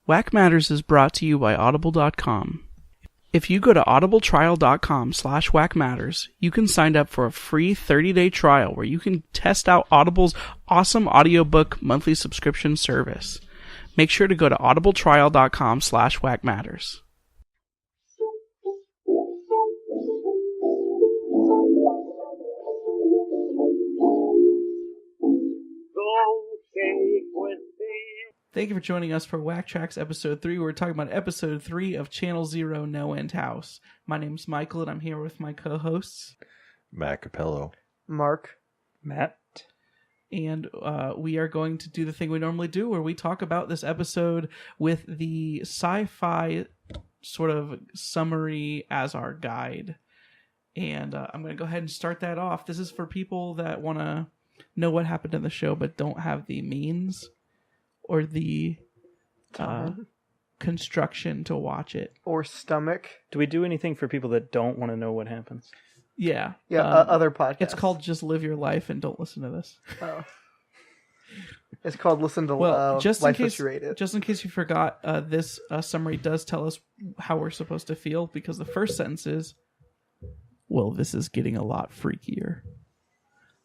Wackmatters is brought to you by Audible.com. If you go to audibletrial.com/Wackmatters, you can sign up for a free 30-day trial where you can test out Audible's awesome audiobook monthly subscription service. Make sure to go to audibletrial.com/Wackmatters. Thank you for joining us for Wacktracks Episode 3. We're talking about Episode 3 of Channel Zero NoEnd House. My name's Michael, and I'm here with my co-hosts. Matt Capello. Mark. Matt. And we are going to do the thing we normally do, where we talk about this episode with the sci-fi sort of summary as our guide. And I'm going to go ahead and start that off. This is for people that want to know what happened in the show, but don't have the means or the construction to watch it. Or stomach. Do we do anything for people that don't want to know what happens? Yeah. Yeah, other podcasts. It's called Just Live Your Life and Don't Listen to This. Oh. It's called Listen to just Life in case, as You Rate It. Just in case you forgot, this summary does tell us how we're supposed to feel, because the first sentence is, well, this is getting a lot freakier.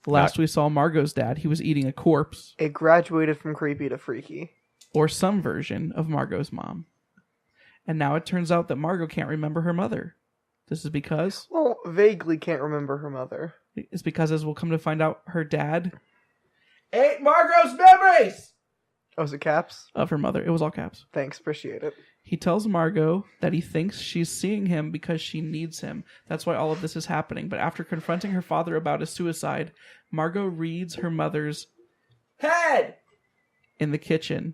Last we saw Margos Dad, he was eating a corpse. It graduated from creepy to freaky. Or some version of Margot's mom. And now it turns out that Margot can't remember her mother. This is because... Well, vaguely can't remember her mother. It's because, as we'll come to find out, her dad ate Margot's memories! Oh, is it caps? Of her mother. It was all caps. Thanks, appreciate it. He tells Margot that he thinks she's seeing him because she needs him. That's why all of this is happening. But after confronting her father about his suicide, Margot reads her mother's head in the kitchen.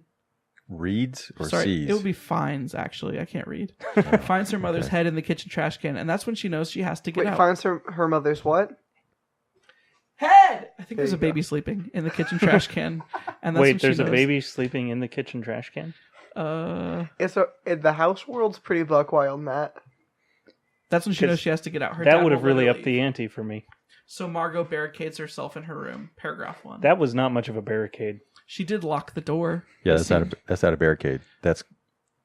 Reads or Sorry, sees? It would be finds, actually. I can't read. Finds her mother's head in the kitchen trash can, and that's when she knows she has to get out. Finds her mother's what? Head! I think there's a baby sleeping in the kitchen trash can. And that's when there's she a knows... baby sleeping in the kitchen trash can? The house world's pretty buck wild, Matt. That's when she knows she has to get out. Her that dad would have won't let really her upped the ante for me. So Margot barricades herself in her room. Paragraph 1. That was not much of a barricade. She did lock the door. Yeah, that's not a barricade. That's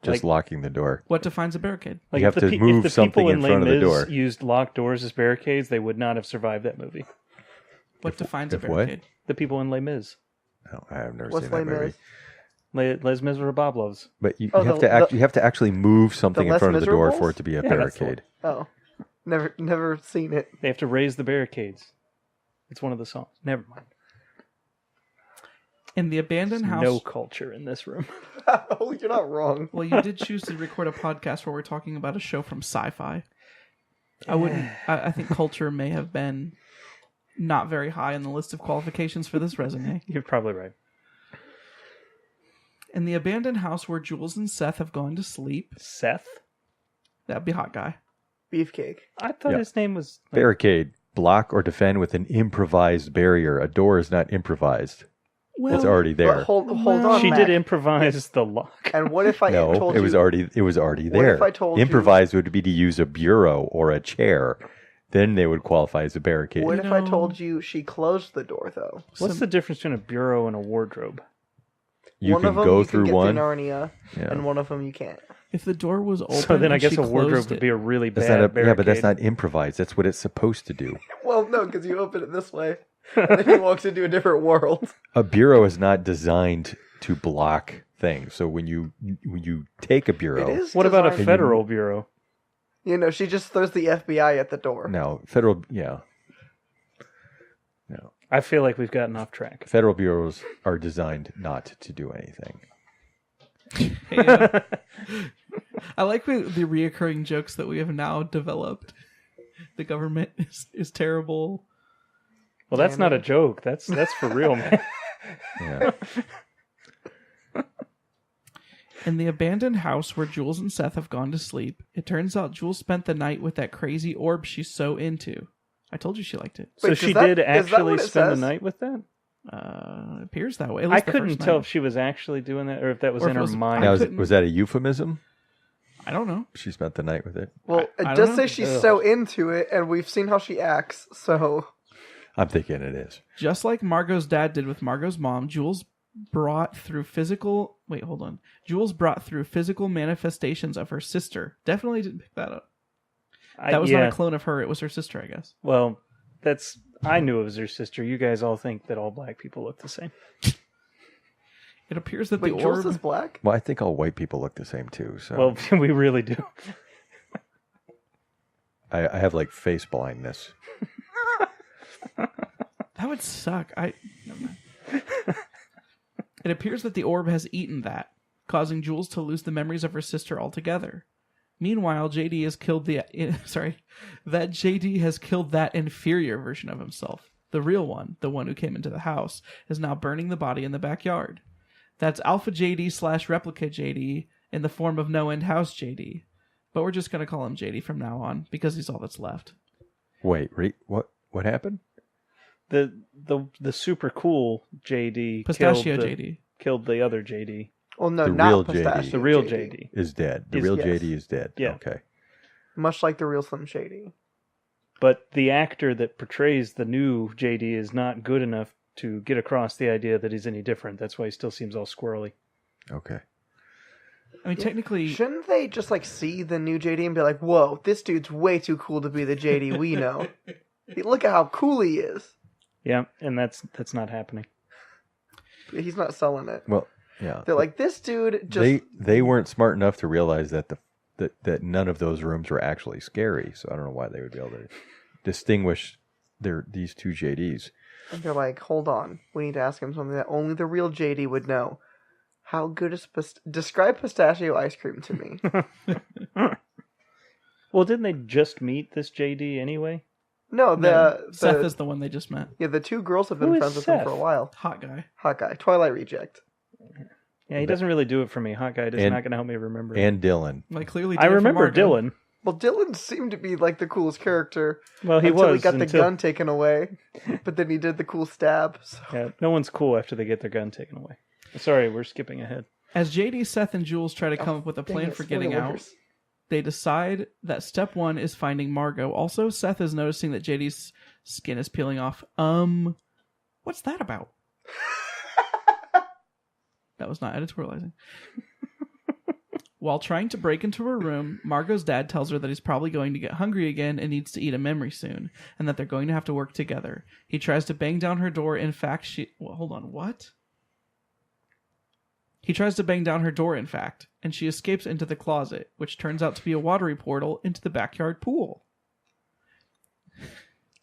just locking the door. What defines a barricade? Like you have to move something in front of the door. If used locked doors as barricades, they would not have survived that movie. What defines a barricade? What? The people in Les Mis. Oh, I have never What's seen that movie. Les Miserables. But you have to actually move something in front of the door for it to be a barricade. Oh, never seen it. They have to raise the barricades. It's one of the songs. Never mind. In the abandoned house... No culture in this room. Oh, you're not wrong. Well, you did choose to record a podcast where we're talking about a show from sci-fi. I think culture may have been not very high on the list of qualifications for this resume. You're probably right. In the abandoned house where Jules and Seth have gone to sleep... Seth? That'd be hot guy. Beefcake. I thought his name was... Barricade. Block or defend with an improvised barrier. A door is not improvised. Well, it's already there. Hold on, She Matt. did improvise the lock. And what if I told you... it was already there. What if I told improvised would be to use a bureau or a chair. Then they would qualify as a barricade. What if I told you she closed the door, though? What's the difference between a bureau and a wardrobe? You one can of them go you through can get one. through Narnia, and one of them you can't. If the door was open, so then I guess a wardrobe would be a really bad barricade. Yeah, but that's not improvised. That's what it's supposed to do. Well, no, because you open it this way, and then he walks into a different world. A bureau is not designed to block things. So when you take a bureau, It is what about a designed- federal bureau? You know, she just throws the FBI at the door. No, federal. Yeah, no. I feel like we've gotten off track. Federal bureaus are designed not to do anything. Hey, I like the reoccurring jokes that we have now developed. The government is terrible. Well, that's not a joke. That's for real, man. Yeah. In the abandoned house where Jules and Seth have gone to sleep, it turns out Jules spent the night with that crazy orb she's so into. I told you she liked it. So Wait, she is that did what actually it spend the says? night with that? It appears that way. At I least the couldn't first tell night. if she was actually doing that or if that was Or if in it her was- mind. Now, couldn't- was that a euphemism? I don't know. She spent the night with it. Well, I it don't does know. say she's so into it, and we've seen how she acts, so... I'm thinking it is. Just like Margot's dad did with Margot's mom, Jules brought through physical manifestations of her sister. Definitely didn't pick that up. That was not a clone of her, it was her sister, I guess. Well, I knew it was her sister. You guys all think that all black people look the same. It appears that Wait, the Jules orb... is black? Well, I think all white people look the same too. So Well, we really do. I have like face blindness. That would suck. Never mind. It appears that the orb has eaten that, causing Jules to lose the memories of her sister altogether. Meanwhile, JD has killed JD has killed that inferior version of himself. The real one, the one who came into the house, is now burning the body in the backyard. That's Alpha JD / Replica JD in the form of NoEnd House JD. But we're just going to call him JD from now on because he's all that's left. Wait, what happened? The super cool JD killed the other JD. Well, no, The not real Pistachio. JD. The real JD. Is dead. The Yes. real JD is dead. Yeah. Okay. Much like the real Slim Shady. But the actor that portrays the new JD is not good enough to get across the idea that he's any different. That's why he still seems all squirrely. Okay. I mean, technically... Shouldn't they just see the new JD and be like, whoa, this dude's way too cool to be the JD we know. Look at how cool he is. Yeah, and that's not happening. He's not selling it. Well, yeah. They're like, this dude just... They weren't smart enough to realize that that none of those rooms were actually scary. So I don't know why they would be able to distinguish these two JDs. And they're like, hold on. We need to ask him something that only the real JD would know. How good is... Describe pistachio ice cream to me. Well, didn't they just meet this JD anyway? No, Seth is the one they just met. Yeah, the two girls have been Who is friends with him Seth? for a while. Hot guy. Hot guy. Twilight reject. Yeah, he doesn't really do it for me. Hot guy is not going to help me remember. And Dylan. Like, clearly... I remember Dylan. Well, Dylan seemed to be the coolest character. Well, he until was. he got the gun taken away. But then he did the cool stab. So. Yeah, no one's cool after they get their gun taken away. Sorry, we're skipping ahead. As JD, Seth, and Jules try to come up with a plan for getting out, they decide that step one is finding Margot. Also, Seth is noticing that JD's skin is peeling off. What's that about? That was not editorializing. While trying to break into her room, Margot's dad tells her that he's probably going to get hungry again and needs to eat a memory soon, and that they're going to have to work together. He tries to bang down her door. In fact, hold on, what? He tries to bang down her door, in fact, and she escapes into the closet, which turns out to be a watery portal into the backyard pool.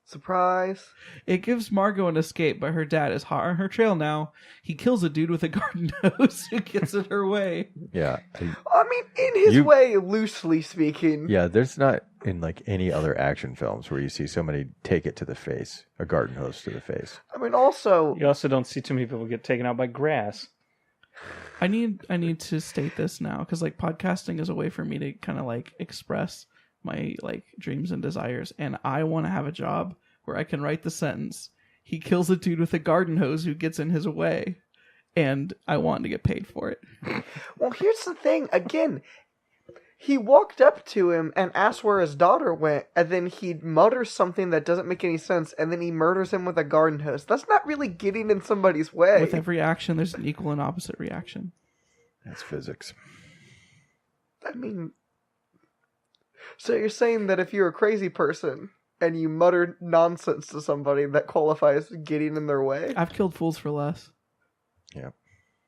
Surprise. It gives Margot an escape, but her dad is hot on her trail now. He kills a dude with a garden hose who gets in her way. Yeah. I mean, in his way, loosely speaking. Yeah, there's not in any other action films where you see somebody take it to the face, a garden hose to the face. I mean, also... You also don't see too many people get taken out by grass. I need to state this now, because podcasting is a way for me to kind of express my dreams and desires, and I want to have a job where I can write the sentence, he kills a dude with a garden hose who gets in his way, and I want to get paid for it. Well, here's the thing, again, he walked up to him and asked where his daughter went, and then he mutters something that doesn't make any sense, and then he murders him with a garden hose. That's not really getting in somebody's way. With every action, there's an equal and opposite reaction. That's physics. I mean... So you're saying that if you're a crazy person and you mutter nonsense to somebody, that qualifies as getting in their way? I've killed fools for less. Yeah.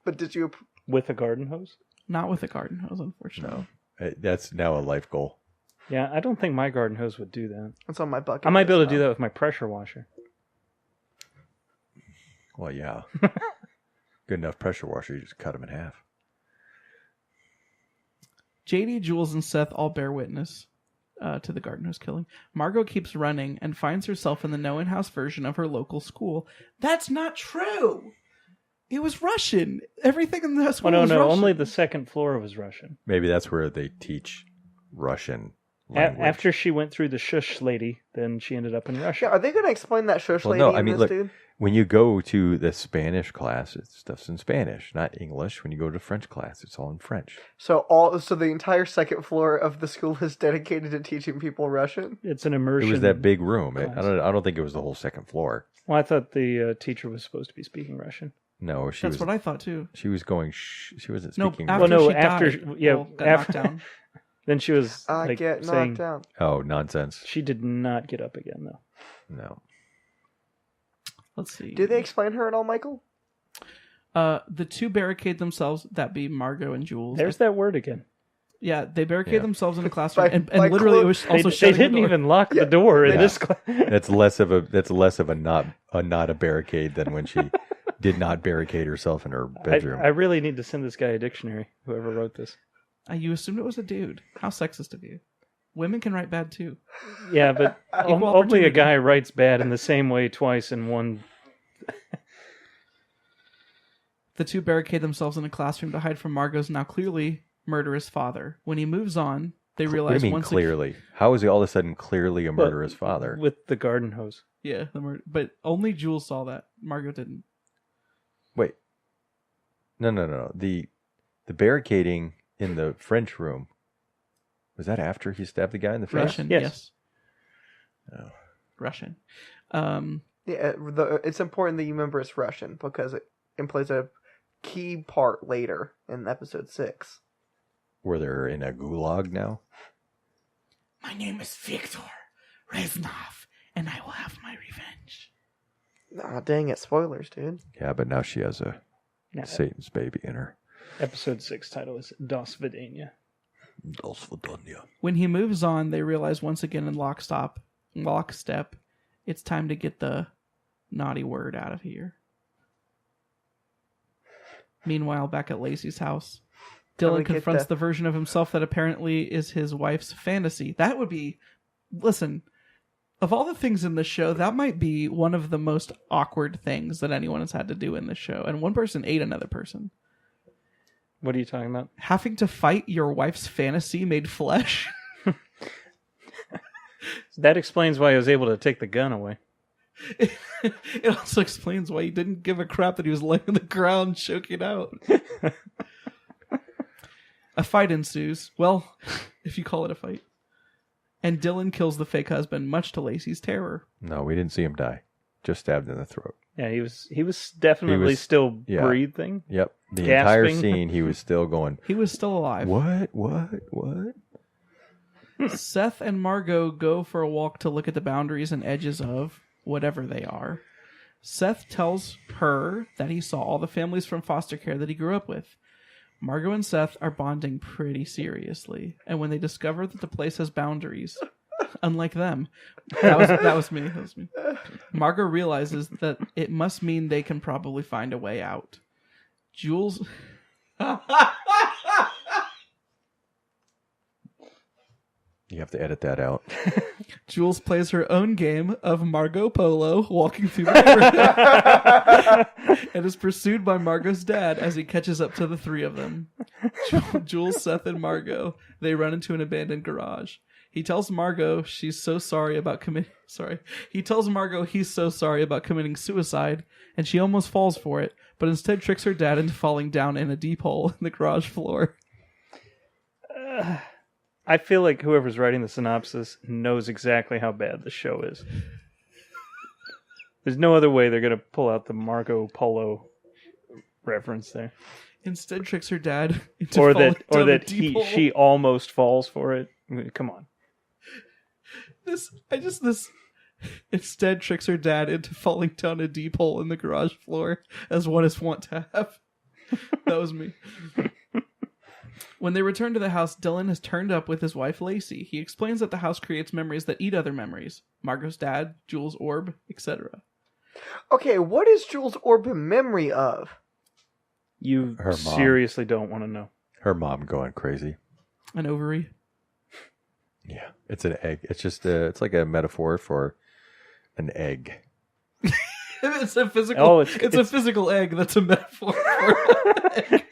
But did you... With a garden hose? Not with a garden hose, unfortunately. No. That's now a life goal. Yeah, I don't think my garden hose would do that. It's on my bucket. I might be able to do that with my pressure washer. Well, yeah. Good enough pressure washer, you just cut them in half. JD, Jules, and Seth all bear witness to the garden hose killing. Margot keeps running and finds herself in the NoEnd House version of her local school. That's not true! It was Russian. Everything in the school was Russian. Only the second floor was Russian. Maybe that's where they teach Russian language. After she went through the shush lady, then she ended up in Russia. Yeah, are they going to explain that shush lady no, I in mean, this, look, dude? when you go to the Spanish class, stuff's in Spanish, not English. When you go to French class, it's all in French. So the entire second floor of the school is dedicated to teaching people Russian? It's an immersion. It was that big room. I class. don't think it was the whole second floor. Well, I thought the teacher was supposed to be speaking Russian. No, she That's was. what I thought too. She was going. She wasn't No, speaking. after Well, no, she after died, yeah, got after knocked down. then she was I like get saying knocked down. Oh, nonsense. she did not get up again though. No. Let's see. Did they explain her at all, Michael? The two barricade themselves. That be Margot and Jules. There's that word again. Yeah, they barricade Yeah. themselves in a classroom, By and literally it was They, also they shutting didn't the door. even lock Yeah. the door in Yeah. this class. That's less of a not a barricade than when she did not barricade herself in her bedroom. I really need to send this guy a dictionary. Whoever wrote this. You assumed it was a dude. How sexist of you. Women can write bad too. Yeah, but Equal only a opportunity. guy writes bad in the same way twice in one. The two barricade themselves in a classroom to hide from Margot's now clearly murderous father. When he moves on, they What do realize you mean once clearly? How is he all of a sudden clearly a murderous father? With the garden hose. Yeah, but only Jules saw that. Margot didn't. Wait. No. The barricading in the French room, was that after he stabbed the guy in the face? Russian, Yes. yes. Oh. Russian. Yeah, it's important that you remember it's Russian because it plays a key part later in episode 6. Where they're in a gulag now? My name is Viktor Reznov, and I will have my revenge. Aw, dang it. Spoilers, dude. Yeah, but now she has a Now, Satan's baby in her. episode 6 title is Dosvedanya. Dosvedanya. When he moves on, they realize once again in lockstep, it's time to get the naughty word out of here. Meanwhile, back at Lacey's house, Dylan get confronts the- the version of himself that apparently is his wife's fantasy. That would be... Listen, of all the things in this show, that might be one of the most awkward things that anyone has had to do in this show. And one person ate another person. What are you talking about? Having to fight your wife's fantasy made flesh? That explains why I was able to take the gun away. It also explains why he didn't give a crap that he was laying on the ground choking out. A fight ensues. Well, if you call it a fight. And Dylan kills the fake husband, much to Lacey's terror. No, we didn't see him die. Just stabbed in the throat. Yeah, he was definitely still yeah. breathing. Yep. The entire Gasping. scene, he was still going, He was still alive. what? Seth and Margot go for a walk to look at the boundaries and edges of whatever they are. Seth tells her that he saw all the families from foster care that he grew up with. Margot and Seth are bonding pretty seriously, and when they discover that the place has boundaries, unlike them, that was me. Margot realizes that it must mean they can probably find a way out. Jules. You have to edit that out. Jules plays her own game of Margot Polo walking through the neighborhood and is pursued by Margos Dad as he catches up to the three of them. Jules, Seth, and Margot. They run into an abandoned garage. He tells Margot he's so sorry about committing suicide, and she almost falls for it, but instead tricks her dad into falling down in a deep hole in the garage floor. I feel like whoever's writing the synopsis knows exactly how bad the show is. There's no other way they're going to pull out the Marco Polo reference there. Instead tricks her dad into Or falling that down a deep hole. she almost falls for it. I mean, come on. Instead tricks her dad into falling down a deep hole in the garage floor, as one is wont to have. That was me. When they return to the house, Dylan has turned up with his wife Lacey. He explains that the house creates memories that eat other memories. Margot's dad, Jules' orb, etc. Okay, what is Jules' orb in memory of? You Her mom. seriously don't want to know. Her mom going crazy. An ovary. Yeah. It's an egg. It's just it's like a metaphor for an egg. It's a physical. Oh, it's a physical egg. That's a metaphor for an egg.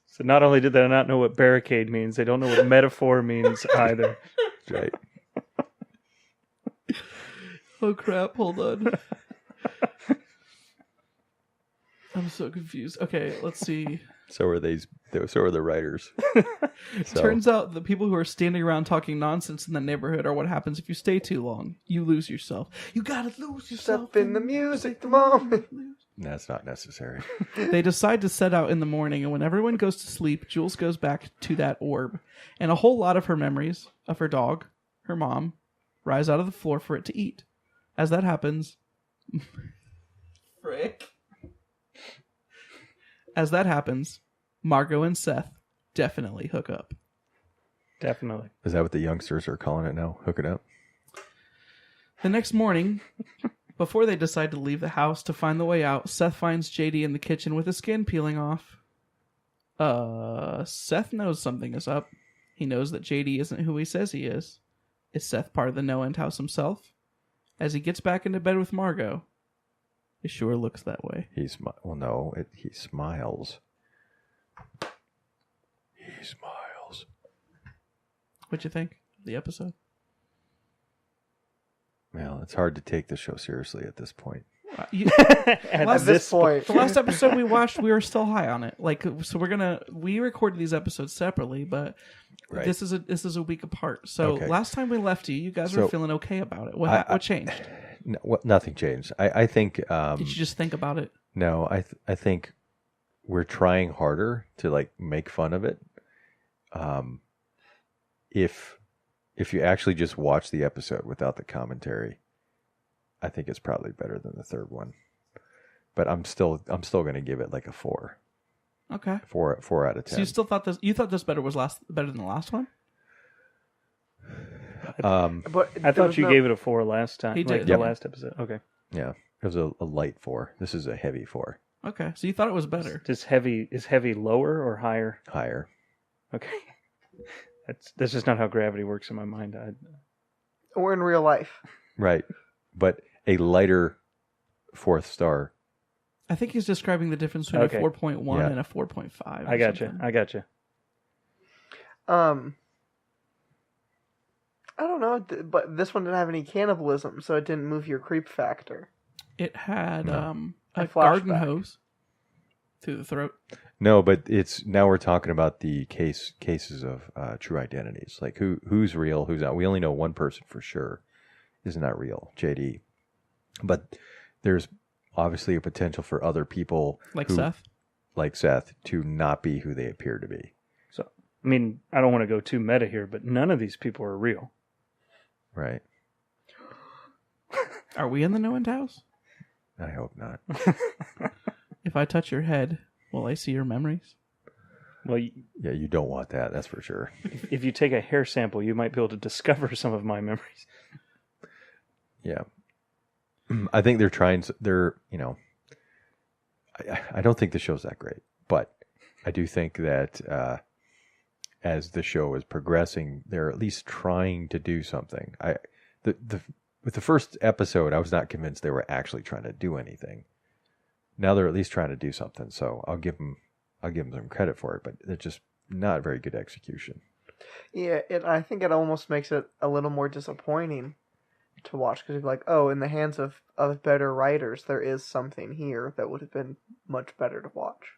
So not only did they not know what barricade means, they don't know what metaphor means either. Right. Oh crap! Hold on. I'm so confused. Okay, let's see. So are the writers. So, Turns out the people who are standing around talking nonsense in the neighborhood are what happens if you stay too long. You lose yourself. You gotta lose yourself Step in the music the moment. That's not necessary. They decide to set out in the morning, and when everyone goes to sleep, Jules goes back to that orb, and a whole lot of her memories of her dog, her mom, rise out of the floor for it to eat. As that happens... Frick. As that happens, Margot and Seth definitely hook up. Definitely. Is that what the youngsters are calling it now? Hook it up? The next morning, before they decide to leave the house to find the way out, Seth finds JD in the kitchen with his skin peeling off. Seth knows something is up. He knows that JD isn't who he says he is. Is Seth part of the NoEnd House himself? As he gets back into bed with Margot, it sure looks that way. He smiles. He smiles. What'd you think of the episode? Well, it's hard to take the show seriously at this point. At this point. The last episode we watched, we were still high on it. So we recorded these episodes separately, but Right. this is a week apart. So Okay. last time we left you guys were feeling okay about it. What changed? Nothing changed. I think. Did you just think about it? No, I think we're trying harder to like make fun of it. If you actually just watch the episode without the commentary, I think it's probably better than the third one. But I'm still going to give it like a 4. Okay. 4 out of 10. So you still thought you thought this better than the last one? But I thought you gave it a 4 last time. He did. Like the last episode. Okay. Yeah, it was a light 4. This is a heavy 4. Okay. So you thought it was better. Is heavy lower or higher? Higher. Okay. That's just not how gravity works in my mind. or in real life. Right. But a lighter 4th star. I think he's describing the difference between Okay. a 4.1 Yeah. and a 4.5. I got you. I don't know, but this one didn't have any cannibalism, so it didn't move your creep factor. It had a A garden flashback. hose through the throat. No, but now we're talking about the cases of true identities, like who's real, who's not. We only know one person for sure is not real, JD. But there's obviously a potential for other people, Like Seth? to not be who they appear to be. So, I mean, I don't want to go too meta here, but none of these people are real. Right? Are we in the NoEnd House? I hope not. If I touch your head, will I see your memories? Well, Yeah, you don't want that. That's for sure. if you take a hair sample, you might be able to discover some of my memories. Yeah. I think they're trying. I don't think the show's that great, but I do think that as the show is progressing, they're at least trying to do something. With the first episode, I was not convinced they were actually trying to do anything. Now they're at least trying to do something, so I'll give them some credit for it, but they're just not very good execution. Yeah, I think it almost makes it a little more disappointing to watch, because you're like, oh, in the hands of better writers, there is something here that would have been much better to watch.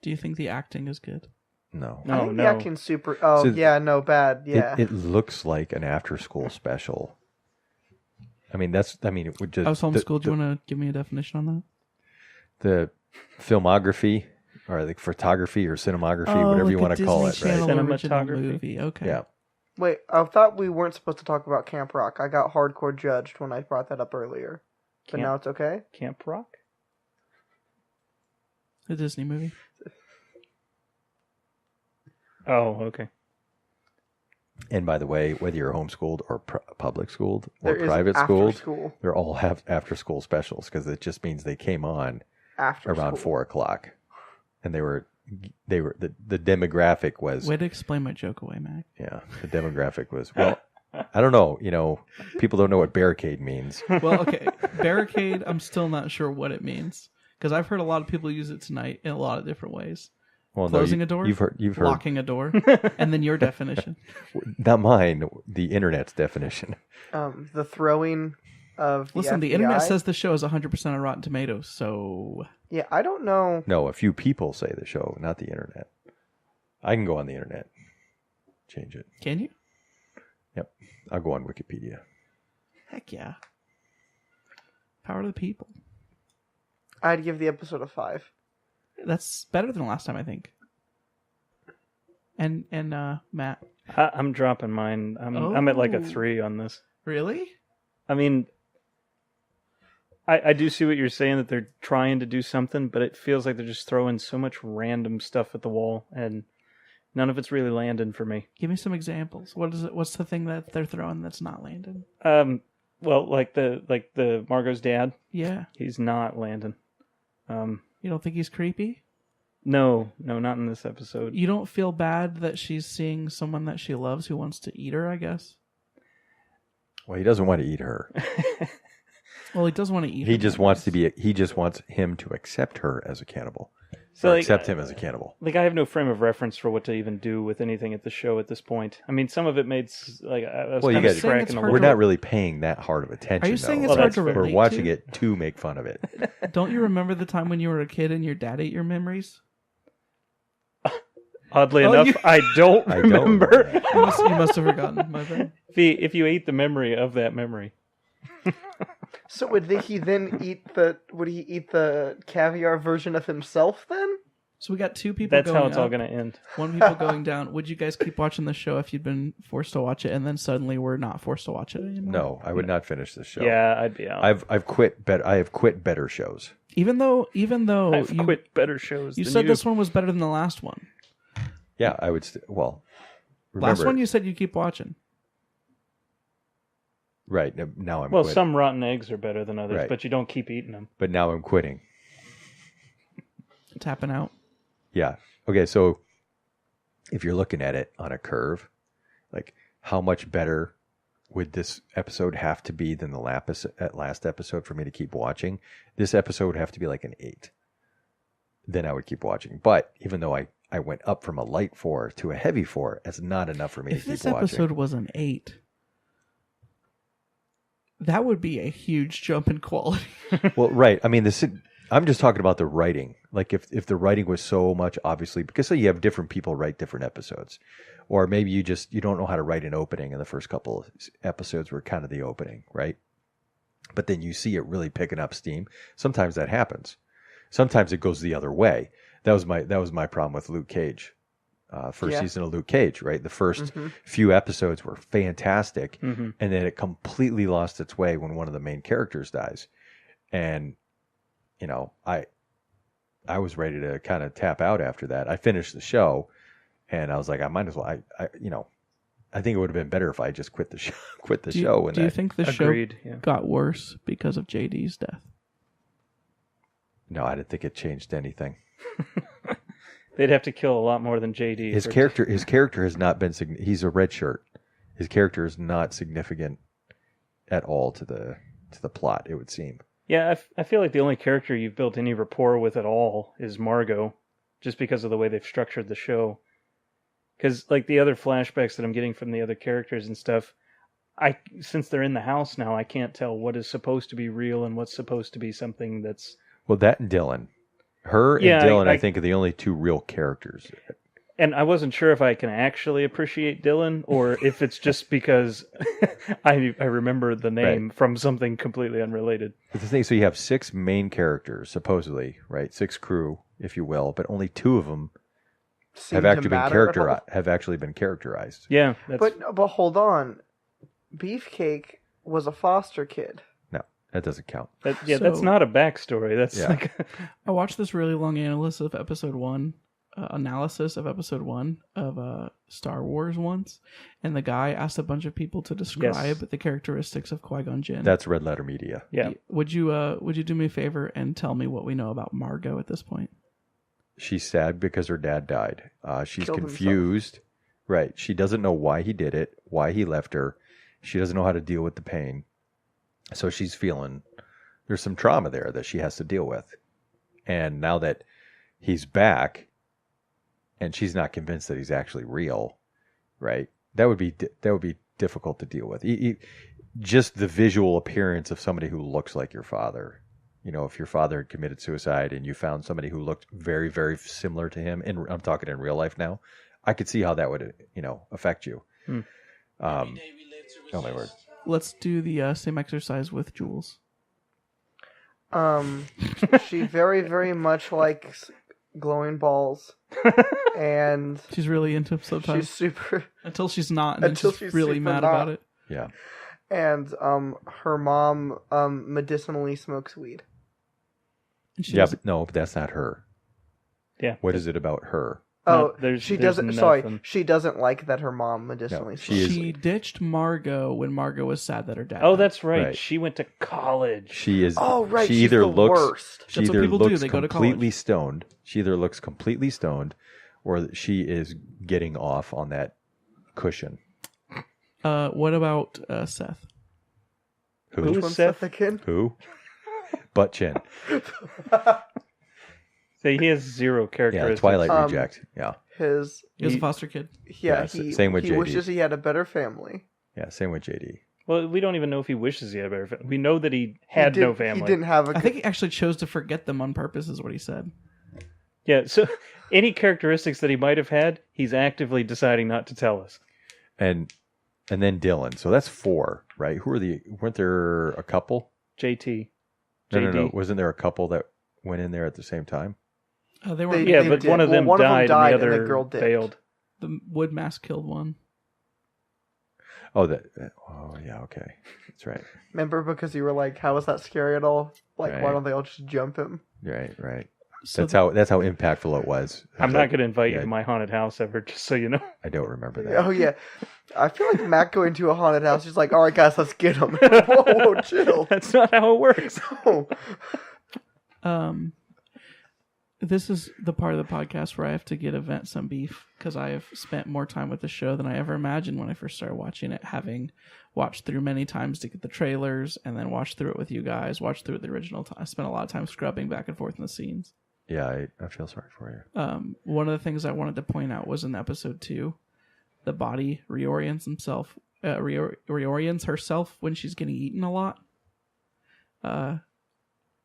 Do you think the acting is good? No. I think the no. acting's super... Oh, So yeah, no, bad, yeah. It looks like an after-school special. I mean, it would just... I was homeschooled. Do you want to give me a definition on that? The filmography, or the photography, or cinematography, whatever you want to call it, right? Cinematography. Movie. Okay. Yeah. Wait, I thought we weren't supposed to talk about Camp Rock. I got hardcore judged when I brought that up earlier. But now it's okay? Camp Rock? A Disney movie. Oh, okay. And by the way, whether you're homeschooled or public schooled or There is private after schooled, school. they're all have after-school specials, because it just means they came on After around school. 4:00, and they were the demographic was Way to explain my joke away, Mac. yeah, the demographic was, well, I don't know, people don't know what barricade means. Well, okay. Barricade, I'm still not sure what it means. Because I've heard a lot of people use it tonight in a lot of different ways. Well, Closing a door? You've heard Locking a door. And then your definition. not mine, the internet's definition. The throwing of Listen, the FBI. internet says the show is 100% on Rotten Tomatoes, so... Yeah, I don't know. No, a few people say the show, not the internet. I can go on the internet, change it. Can you? Yep, I'll go on Wikipedia. Heck yeah. Power to the people. I'd give the episode a 5. That's better than last time, I think. And Matt, I'm dropping mine. I'm at like a 3 on this. really? I mean, I do see what you're saying, that they're trying to do something, but it feels like they're just throwing so much random stuff at the wall, and none of it's really landing for me. Give me some examples. What is it? What's the thing that they're throwing that's not landing? Well, like the Margos Dad, Yeah. he's not landing. You don't think he's creepy? No, not in this episode. You don't feel bad that she's seeing someone that she loves who wants to eat her, I guess? Well, he doesn't want to eat her. Well, he doesn't want to eat her. He just wants him to accept her as a cannibal. So, Or like, accept him as a cannibal. Like, I have no frame of reference for what to even do with anything at the show at this point. I mean, some of it made like I was Well, you kind of guys- scracking a Hard We're little. not really paying that hard of attention. Are you saying though. it's hard Like, to relate We're watching to? it to make fun of it. Don't you remember the time when you were a kid and your dad ate your memories? Oddly Oh, enough, you- I don't I don't remember. You must have forgotten, my bad. If you ate the memory of that memory. So would he then eat the caviar version of himself then? So we got two people That's going how it's all up, going to end. one people going down. Would you guys keep watching the show if you'd been forced to watch it and then suddenly we're not forced to watch it anymore? No, I would not finish this show. Yeah, I'd be out. I've quit. I have quit better shows. Even though I've you quit better shows you than said you. this one was better than the last one. Yeah, I would. Well, Last remember, one you said you'd keep watching. right now I'm Well, quit. some rotten eggs are better than others, Right. but you don't keep eating them. But now I'm quitting. Tapping out. Yeah. Okay. So if you're looking at it on a curve, like how much better would this episode have to be than the last episode for me to keep watching? This episode would have to be like an 8. Then I would keep watching. But even though I went up from a light 4 to a heavy 4, that's not enough for me If to keep this watching. episode was an 8, that would be a huge jump in quality. Well, right. I mean, I'm just talking about the writing. Like if the writing was so much, obviously, because so you have different people write different episodes, or maybe you don't know how to write an opening, and the first couple of episodes were kind of the opening, right? But then you see it really picking up steam. Sometimes that happens. Sometimes it goes the other way. That was my problem with Luke Cage. First season of Luke Cage, right? The first few episodes were fantastic, and then it completely lost its way when one of the main characters dies. And, you know, I was ready to kind of tap out after that. I finished the show, and I was like, I might as well. I think it would have been better if I just quit the show. Do you think the Agreed, show yeah. got worse because of JD's death? No, I didn't think it changed anything. They'd have to kill a lot more than JD. His character has not been. He's a red shirt. His character is not significant at all to the plot. It would seem. Yeah, I feel like the only character you've built any rapport with at all is Margot, just because of the way they've structured the show. Because like the other flashbacks that I'm getting from the other characters and stuff, since they're in the house now, I can't tell what is supposed to be real and what's supposed to be something that's. Well, that and Dylan. Her and Dylan, I think, are the only two real characters. And I wasn't sure if I can actually appreciate Dylan or if it's just because I remember the name from something completely unrelated. But the thing, so you have 6 main characters, supposedly, right? 6 crew, if you will, but only 2 of them have actually been characterized. Yeah, but hold on, Beefcake was a foster kid. That doesn't count. That's not a backstory. That's like I watched this really long analysis of episode 1 of Star Wars once, and the guy asked a bunch of people to describe the characteristics of Qui-Gon Jinn. That's Red Letter Media. Yeah. Would you do me a favor and tell me what we know about Margot at this point? She's sad because her dad died. She's Killed confused. himself. Right. She doesn't know why he did it, why he left her. She doesn't know how to deal with the pain. So she's feeling there's some trauma there that she has to deal with. And now that he's back and she's not convinced that he's actually real, right? That would be difficult to deal with. Just the visual appearance of somebody who looks like your father. You know, if your father had committed suicide and you found somebody who looked very, very similar to him, and I'm talking in real life now, I could see how that would, affect you. Oh my word. Let's do the same exercise with Jules. She very, very much likes glowing balls, and She's really into him sometimes. she's super. Until she's not, and Until then she's she's really super mad not. about it. Yeah. And her mom medicinally smokes weed. And she Yeah, doesn't- but no, that's not her. Yeah. What is it about her? Oh, there's- she there's doesn't. Sorry, nothing. she doesn't like that her mom medicinally No, smokes. she is- she ditched Margot when Margot was sad that her dad. Oh, died. that's right. Right. She went to college. She is. Oh, right. She She's either the looks. worst. She That's what either people do, looks they go to completely college. stoned. She either looks completely stoned, or that she is getting off on that cushion. What about Seth? Who? Who Which is one's Seth? Seth again? Who? Butt chin. So he has zero Yeah, characteristics. Twilight Um, reject. Yeah, His He was a He- foster kid. yeah. Yeah, same with he JD. wishes he had a better family. yeah. Same with JD. Well, we don't even know if he wishes he had a better family. We know that he had no family. He didn't have a. I think he actually chose to forget them on purpose, is what he said. Yeah, so any characteristics that he might have had, he's actively deciding not to tell us. And then Dylan. So that's 4, right? Who are the? Weren't there a couple? JT. No, JD. no. Wasn't there a couple that went in there at the same time? They weren't. Yeah, They but did. one of them Well, one of them died, died and the and the other girl dipped. failed. The wood mask killed one. Oh, oh, yeah. Okay, that's right. Remember, because you were like, "How is that scary at all? Like, Right. why don't they all just jump him?" Right. So That's how impactful it was. I'm not going to invite you Yeah. to my haunted house ever, just so you know. I don't remember that. Oh yeah, I feel like Matt going to a haunted house. He's like, "All right, guys, let's get him." Whoa, chill. That's not how it works. No. This is the part of the podcast where I have to vent some beef because I have spent more time with the show than I ever imagined when I first started watching it, having watched through many times to get the trailers and then watched through it with you guys, watched through it the original time. I spent a lot of time scrubbing back and forth in the scenes. Yeah, I feel sorry for you. One of the things I wanted to point out was in episode 2, the body reorients himself, reorients herself when she's getting eaten a lot.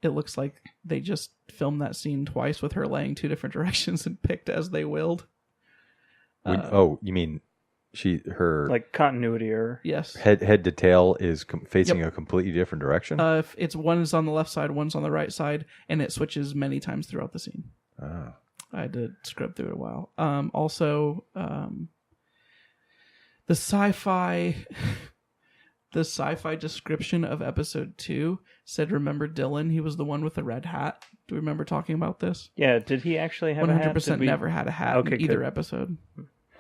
It looks like they just filmed that scene twice with her laying 2 different directions and picked as they willed. You mean her Like continuity error. Yes. head to tail is facing a completely different direction? If it's one is on the left side, one's on the right side, and it switches many times throughout the scene. Ah. I had to scrub through it a while. Also, the sci-fi description of episode 2 said, "Remember Dylan? He was the one with the red hat." Do we remember talking about this? Yeah, did he actually have 100% a hat? never had a hat Okay, in either good. episode.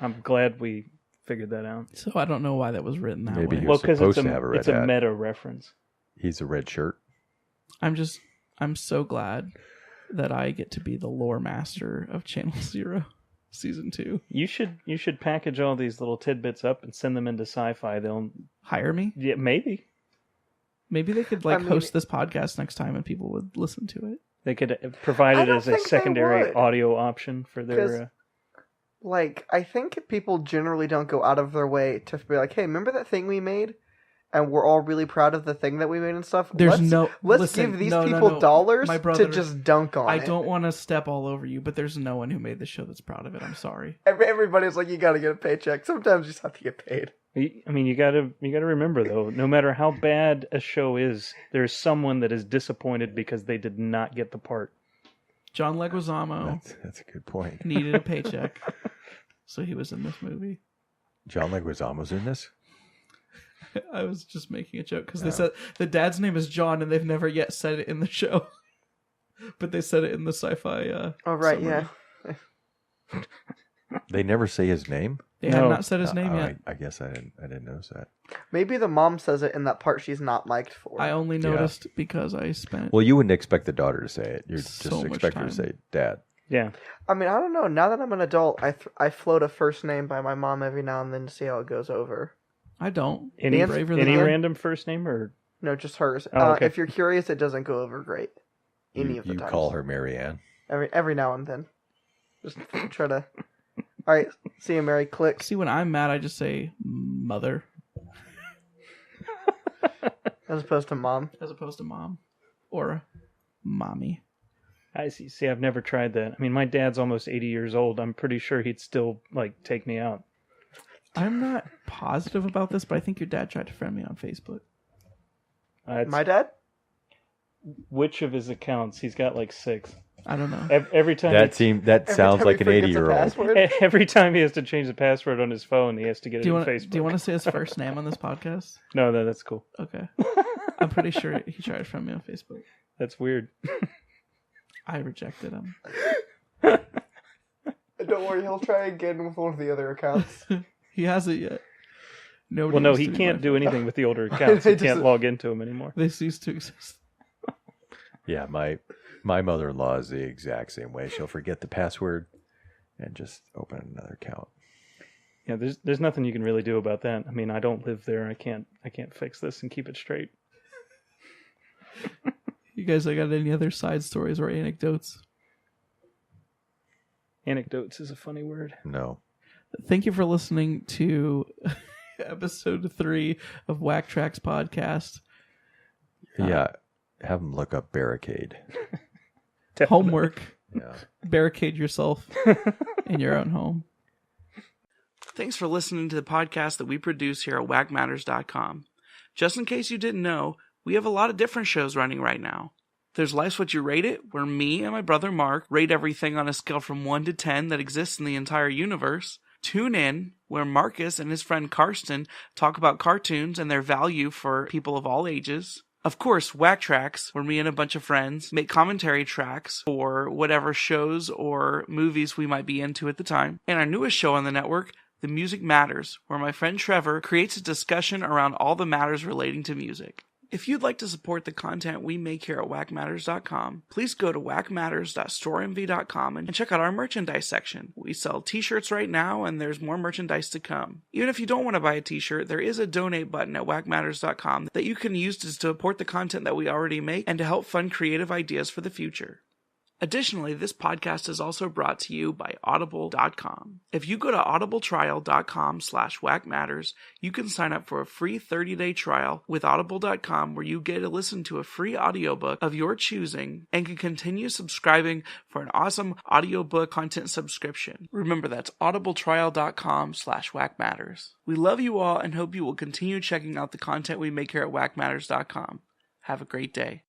I'm glad we figured that out. So I don't know why that was written that Maybe way. he Well, was because supposed to have a red it's a hat. meta reference. He's a red shirt. I'm so glad that I get to be the lore master of Channel Zero season 2. You should package all these little tidbits up and send them into Sci-Fi. They'll Hire me? maybe Maybe they could host this podcast next time and people would listen to it. they could provide I it don't as a think they secondary would. audio option for 'Cause- their. Like, I think people generally don't go out of their way to be like, "Hey, remember that thing we made?" And we're all really proud of the thing that we made and stuff. Let's Let's give these people dollars My brother, to just dunk on I it. don't want to step all over you, but there's no one who made the show that's proud of it. I'm sorry. Everybody's like, "You got to get a paycheck." Sometimes you just have to get paid. I mean, you gotta remember though. No matter how bad a show is, there's someone that is disappointed because they did not get the part. John Leguizamo That's a good point. needed a paycheck, so he was in this movie. John Leguizamo's in this? I was just making a joke because they said the dad's name is John and they've never yet said it in the show, but they said it in the sci-fi. Oh right, summary. yeah. They never say his name? They No. have not said his name Oh, yet. I guess I didn't notice that. Maybe the mom says it in that part she's not mic'd for. I only Yeah. noticed because I spent. Well, you wouldn't expect the daughter to say it. You'd So just much expect her time. to say dad. Yeah, I mean, I don't know. Now that I'm an adult, I float a first name by my mom every now and then to see how it goes over. I don't. any braver than any I am. random first name or No, just hers. Oh, okay. If you're curious, it doesn't go over great. Any You, of the you times. call her Marianne. every now and then. Just try to. All right, see you, Mary. Click. See, when I'm mad, I just say mother As opposed to mom. as opposed to mom or mommy. I see. See, I've never tried that. I mean, my dad's almost 80 years old. I'm pretty sure he'd still like take me out. I'm not positive about this, but I think your dad tried to friend me on Facebook. My dad? which of his accounts. He's got like 6. I don't know. Every time That sounds like an 80-year-old. Every time he has to change the password on his phone, he has to get it on Facebook. Do you want to say his first name on this podcast? No, that's cool. Okay. I'm pretty sure he tried from me on Facebook. That's weird. I rejected him. Don't worry, he'll try again with one of the other accounts. He hasn't yet. He can't do anything with the older accounts. He can't log into them anymore. They cease to exist. Yeah, my mother-in-law is the exact same way. She'll forget the password and just open another account. Yeah, there's nothing you can really do about that. I mean, I don't live there. I can't fix this and keep it straight. You guys got any other side stories or anecdotes? Anecdotes is a funny word. No. Thank you for listening to episode 3 of Wacktracks podcast. Yeah, have them look up barricade. Homework. Yeah. Barricade yourself in your own home. Thanks for listening to the podcast that we produce here at Wackmatters.com. Just in case you didn't know, we have a lot of different shows running right now. There's Life's What You Rate It, where me and my brother Mark rate everything on a scale from 1 to 10 that exists in the entire universe. Tune In, where Marcus and his friend Karsten talk about cartoons and their value for people of all ages. Of course, Wacktracks, where me and a bunch of friends make commentary tracks for whatever shows or movies we might be into at the time. And our newest show on the network, The Music Matters, where my friend Trevor creates a discussion around all the matters relating to music. If you'd like to support the content we make here at Wackmatters.com, please go to wackmatters.storeenvy.com and check out our merchandise section. We sell t-shirts right now, and there's more merchandise to come. Even if you don't want to buy a t-shirt, there is a donate button at wackmatters.com that you can use to support the content that we already make and to help fund creative ideas for the future. Additionally, this podcast is also brought to you by Audible.com. If you go to audibletrial.com/wackmatters, you can sign up for a free 30-day trial with Audible.com where you get to listen to a free audiobook of your choosing and can continue subscribing for an awesome audiobook content subscription. Remember, that's audibletrial.com/wackmatters. We love you all and hope you will continue checking out the content we make here at Wackmatters.com. Have a great day.